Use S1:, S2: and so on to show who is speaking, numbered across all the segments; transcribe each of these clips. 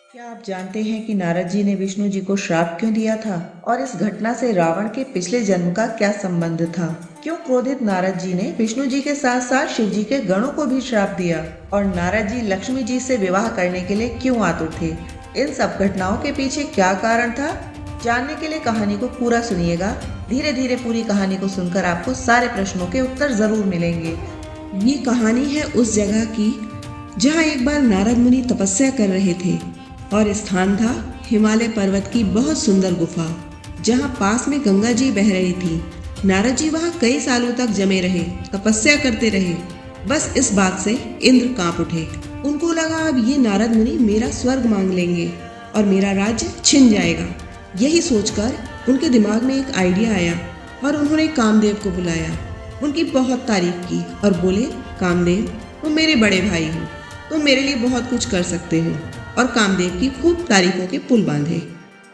S1: क्या आप जानते हैं कि नारद जी ने विष्णु जी को श्राप क्यों दिया था और इस घटना से रावण के पिछले जन्म का क्या संबंध था? क्यों क्रोधित नारद जी ने विष्णु जी के साथ साथ शिव जी के गणों को भी श्राप दिया और नारद जी लक्ष्मी जी से विवाह करने के लिए क्यों आतुर थे? इन सब घटनाओं के पीछे क्या कारण था? जानने के लिए कहानी को पूरा सुनिएगा। धीरे धीरे पूरी कहानी को सुनकर आपको सारे प्रश्नों के उत्तर जरूर मिलेंगे।
S2: ये कहानी है उस जगह की जहाँ एक बार नारद मुनि तपस्या कर रहे थे और स्थान था हिमालय पर्वत की बहुत सुंदर गुफा, जहाँ पास में गंगा जी बह रही थी। नारद जी वहाँ कई सालों तक जमे रहे, तपस्या करते रहे। बस इस बात से इंद्र कांप उठे। उनको लगा अब ये नारद मुनि मेरा स्वर्ग मांग लेंगे और मेरा राज्य छिन जाएगा। यही सोचकर उनके दिमाग में एक आइडिया आया और उन्होंने कामदेव को बुलाया। उनकी बहुत तारीफ की और बोले, कामदेव, तुम मेरे बड़े भाई हो, तुम मेरे लिए बहुत कुछ कर सकते हो। और कामदेव की खूब तारीफों के पुल बांधे।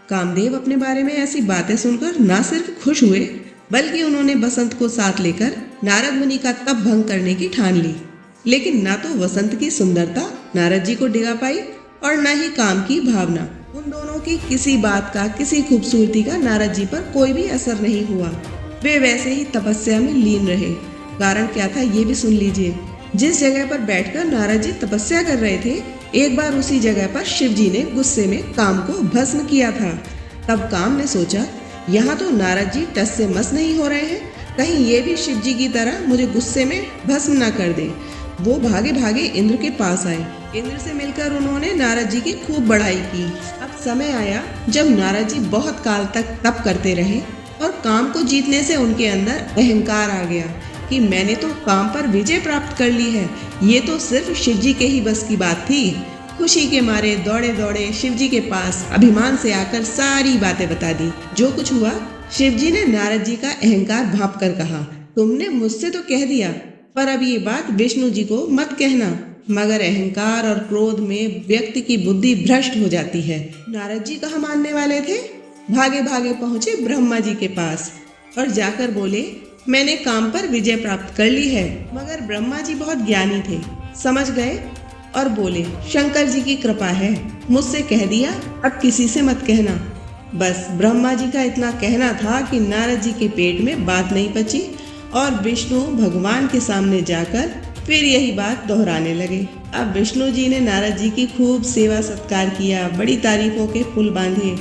S2: कामदेव अपने बारे में ऐसी बातें सुनकर ना सिर्फ खुश हुए, बल्कि उन्होंने बसंत को साथ लेकर नारद मुनि का तप भंग करने की ठान ली। लेकिन ना तो वसंत की सुंदरता नारद जी को डिगा पाई और न ही काम की भावना। उन दोनों की किसी बात का, किसी खूबसूरती का नारद जी पर कोई भी असर नहीं हुआ। वे वैसे ही तपस्या में लीन रहे। कारण क्या था ये भी सुन लीजिए। जिस जगह पर बैठकर नारद जी तपस्या कर रहे थे, एक बार उसी जगह पर शिव जी ने गुस्से में काम को भस्म किया था। तब काम ने सोचा, यहाँ तो नारद जी टस से मस नहीं हो रहे हैं, कहीं ये भी शिव जी की तरह मुझे गुस्से में भस्म न कर दे। वो भागे भागे इंद्र के पास आए। इंद्र से मिलकर उन्होंने नारद जी की खूब बड़ाई की। अब समय आया जब नारद जी बहुत काल तक तप करते रहे और काम को जीतने से उनके अंदर अहंकार आ गया कि मैंने तो काम पर विजय प्राप्त कर ली है। ये तो सिर्फ शिव जी के ही बस की बात थी। खुशी के मारे दौड़े दौड़े शिव जी के पास अभिमान से आकर सारी बातें बता दी। जो कुछ हुआ, शिव जी ने नारद जी का अहंकार भांप कर कहा, तुमने मुझसे तो कह दिया, पर अब ये बात विष्णु जी को मत कहना, मगर अहंकार और क्रोध में व्यक्ति की बुद्धि भ्रष्ट हो जाती है। नारद जी कहाँ मानने वाले थे। भागे भागे पहुंचे ब्रह्मा जी के पास और जाकर बोले, मैंने काम पर विजय प्राप्त कर ली है। मगर ब्रह्मा जी बहुत ज्ञानी थे, समझ गए और बोले, शंकर जी की कृपा है, मुझसे कह दिया, अब किसी से मत कहना। बस ब्रह्मा जी का इतना कहना था कि नारद जी के पेट में बात नहीं पची और विष्णु भगवान के सामने जाकर फिर यही बात दोहराने लगे। अब विष्णु जी ने नारद जी की खूब सेवा सत्कार किया, बड़ी तारीफों के पुल बांधे।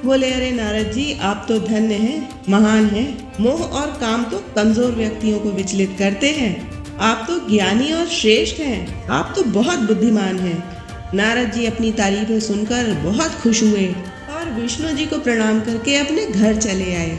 S2: बोले, अरे नारद जी, आप तो धन्य हैं, महान हैं। मोह और काम तो कमजोर व्यक्तियों को विचलित करते हैं। आप तो ज्ञानी और श्रेष्ठ हैं, आप तो बहुत बुद्धिमान हैं। नारद जी अपनी तारीफें सुनकर बहुत खुश हुए और विष्णु जी को प्रणाम करके अपने घर चले आए।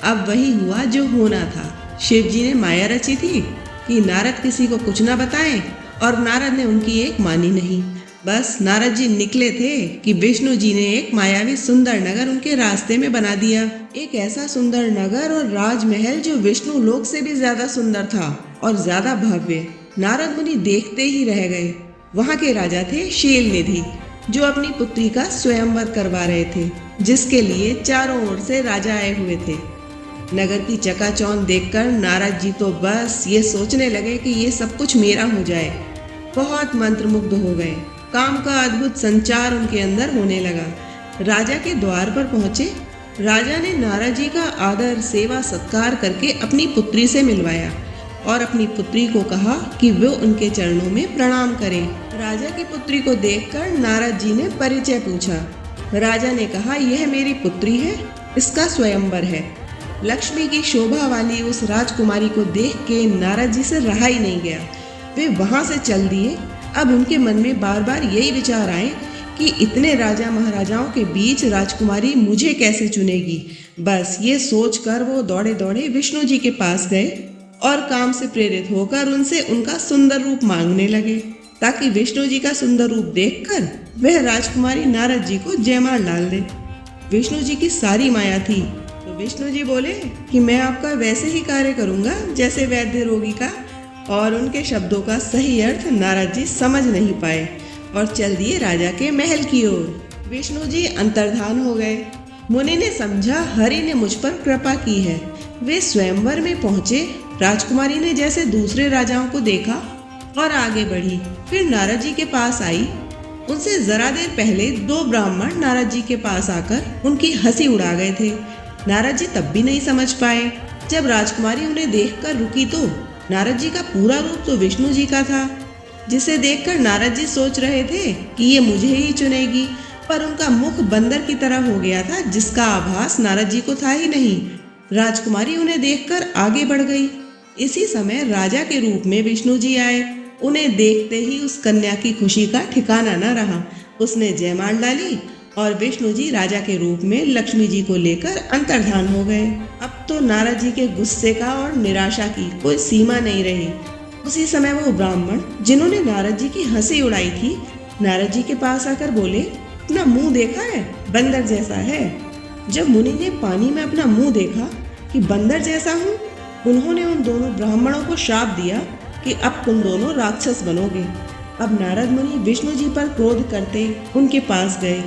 S2: अब वही हुआ जो होना था। शिव जी ने माया रची थी कि नारद किसी को कुछ ना बताएं और नारद ने उनकी एक मानी नहीं। बस नारद जी निकले थे कि विष्णु जी ने एक मायावी सुंदर नगर उनके रास्ते में बना दिया। एक ऐसा सुंदर नगर और राजमहल जो विष्णु लोक से भी ज्यादा सुंदर था और ज्यादा भव्य। नारद मुनि देखते ही रह गए। वहाँ के राजा थे शीलनिधि, जो अपनी पुत्री का स्वयंवर करवा रहे थे, जिसके लिए चारों ओर से राजा आए हुए थे। नगर की चकाचौंध देखकर नारद जी तो बस ये सोचने लगे कि ये सब कुछ मेरा हो जाए। बहुत मंत्रमुग्ध हो गए। काम का अद्भुत संचार उनके अंदर होने लगा। राजा के द्वार पर पहुंचे। राजा ने नारद जी का आदर सेवा सत्कार करके अपनी पुत्री से मिलवाया और अपनी पुत्री को कहा कि वो उनके चरणों में प्रणाम करे। राजा की पुत्री को देखकर नारद जी ने परिचय पूछा। राजा ने कहा, यह मेरी पुत्री है, इसका स्वयंवर है। लक्ष्मी की शोभा वाली उस राजकुमारी को देख के नारद जी से रहा ही नहीं गया। वे वहां से चल दिए। अब उनके मन में बार बार यही विचार आए कि इतने राजा महाराजाओं के बीच राजकुमारी मुझे कैसे चुनेगी। बस ये सोचकर वो दौड़े दौड़े विष्णु जी के पास गए और काम से प्रेरित होकर उनसे उनका सुंदर रूप मांगने लगे, ताकि विष्णु जी का सुंदर रूप देखकर वह राजकुमारी नारद जी को जयमाल डाल दे। विष्णु जी की सारी माया थी, तो विष्णु जी बोले कि मैं आपका वैसे ही कार्य करूंगा जैसे वैद्य रोगी का। और उनके शब्दों का सही अर्थ नारद जी समझ नहीं पाए और चल दिए राजा के महल की ओर। विष्णु जी अंतर्धान हो गए। मुनि ने समझा हरि ने मुझ पर कृपा की है। वे स्वयंवर में पहुंचे। राजकुमारी ने जैसे दूसरे राजाओं को देखा और आगे बढ़ी, फिर नारद जी के पास आई उनसे जरा देर पहले दो ब्राह्मण नारद जी के पास आकर उनकी हंसी उड़ा गए थे। नारद जी तब भी नहीं समझ पाए। जब राजकुमारी उन्हें देखकर रुकी तो नारद जी का पूरा रूप तो विष्णु जी का था, जिसे देखकर नारद जी सोच रहे थे कि ये मुझे ही चुनेगी, पर उनका मुख बंदर की तरह हो गया था, जिसका आभास नारद जी को था ही नहीं। राजकुमारी उन्हें देखकर आगे बढ़ गई। इसी समय राजा के रूप में विष्णु जी आए। उन्हें देखते ही उस कन्या की खुशी का ठिकाना न रहा। उसने जयमाल डाली और विष्णु जी राजा के रूप में लक्ष्मी जी को लेकर अंतर्धान हो गए। अब तो नारद जी के गुस्से का और निराशा की कोई सीमा नहीं रही। उसी समय वो ब्राह्मण जिन्होंने नारद जी की हंसी उड़ाई थी, नारद जी के पास आकर बोले, अपना मुंह देखा है, बंदर जैसा है। जब मुनि ने पानी में अपना मुंह देखा कि बंदर जैसा हूँ, उन्होंने उन दोनों ब्राह्मणों को श्राप दिया कि अब तुम दोनों राक्षस बनोगे। अब नारद मुनि विष्णु जी पर क्रोध करते उनके पास गए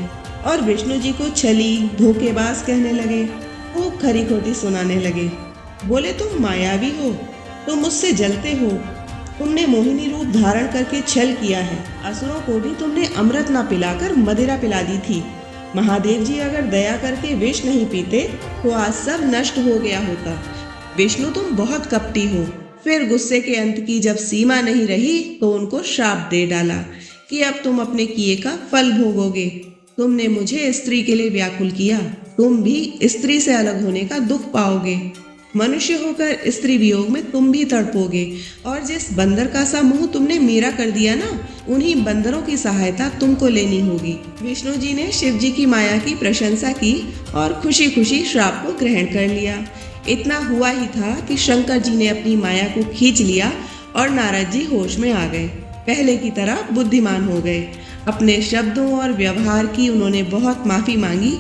S2: और विष्णु जी को छली धोखेबाज कहने लगे, खूब खरी खोटी सुनाने लगे। बोले, तुम मायावी हो, तुम मुझसे जलते हो, तुमने मोहिनी रूप धारण करके छल किया है। असुरों को भी तुमने अमृत न पिलाकर मदिरा पिला दी थी। महादेव जी अगर दया करके विष नहीं पीते तो आज सब नष्ट हो गया होता। विष्णु तुम बहुत कपटी हो। फिर गुस्से के अंत की जब सीमा नहीं रही तो उनको श्राप दे डाला कि अब तुम अपने किए का फल भोगोगे। तुमने मुझे स्त्री के लिए व्याकुल किया, तुम भी स्त्री से अलग होने का दुख पाओगे। मनुष्य होकर स्त्री वियोग में तुम भी तड़पोगे और जिस बंदर का सा मुंह तुमने मेरा कर दिया ना, उन्हीं बंदरों की सहायता तुमको लेनी होगी। विष्णु जी ने शिव जी की माया की प्रशंसा की और खुशी खुशी श्राप को ग्रहण कर लिया। इतना हुआ ही था कि शंकर जी ने अपनी माया को खींच लिया और नारद जी होश में आ गए। पहले की तरह बुद्धिमान हो गए। अपने शब्दों और व्यवहार की उन्होंने बहुत माफी मांगी।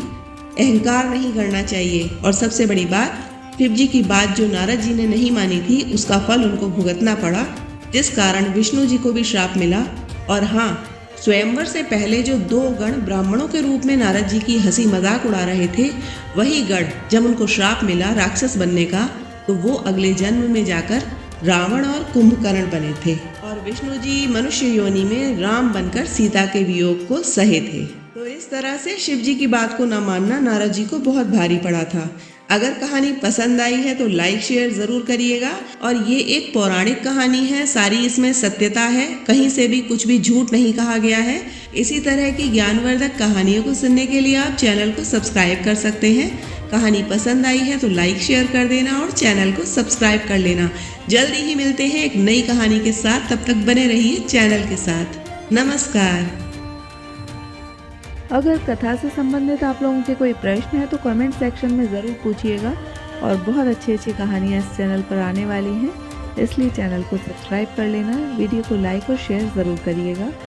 S2: अहंकार नहीं करना चाहिए और सबसे बड़ी बात, शिव जी की बात जो नारद जी ने नहीं मानी थी उसका फल उनको भुगतना पड़ा, जिस कारण विष्णु जी को भी श्राप मिला। और हाँ, स्वयंवर से पहले जो दो गण ब्राह्मणों के रूप में नारद जी की हंसी मजाक उड़ा रहे थे, वही गण जब उनको श्राप मिला राक्षस बनने का, तो वो अगले जन्म में जाकर रावण और कुंभकर्ण बने थे और विष्णु जी मनुष्य योनि में राम बनकर सीता के वियोग को सहे थे। तो इस तरह से शिव जी की बात को न मानना नारद जी को बहुत भारी पड़ा था। अगर कहानी पसंद आई है तो लाइक शेयर जरूर करिएगा। और ये एक पौराणिक कहानी है, सारी इसमें सत्यता है, कहीं से भी कुछ भी झूठ नहीं कहा गया है। इसी तरह की ज्ञानवर्धक कहानियों को सुनने के लिए आप चैनल को सब्सक्राइब कर सकते हैं। कहानी पसंद आई है तो लाइक शेयर कर देना और चैनल को सब्सक्राइब कर लेना। जल्दी ही मिलते हैं एक नई कहानी के साथ, तब तक बने रहिए चैनल के साथ। नमस्कार।
S3: अगर कथा से संबंधित आप लोगों के कोई प्रश्न है तो कमेंट सेक्शन में ज़रूर पूछिएगा। और बहुत अच्छी अच्छी कहानियाँ इस चैनल पर आने वाली हैं, इसलिए चैनल को सब्सक्राइब कर लेना, वीडियो को लाइक और शेयर ज़रूर करिएगा।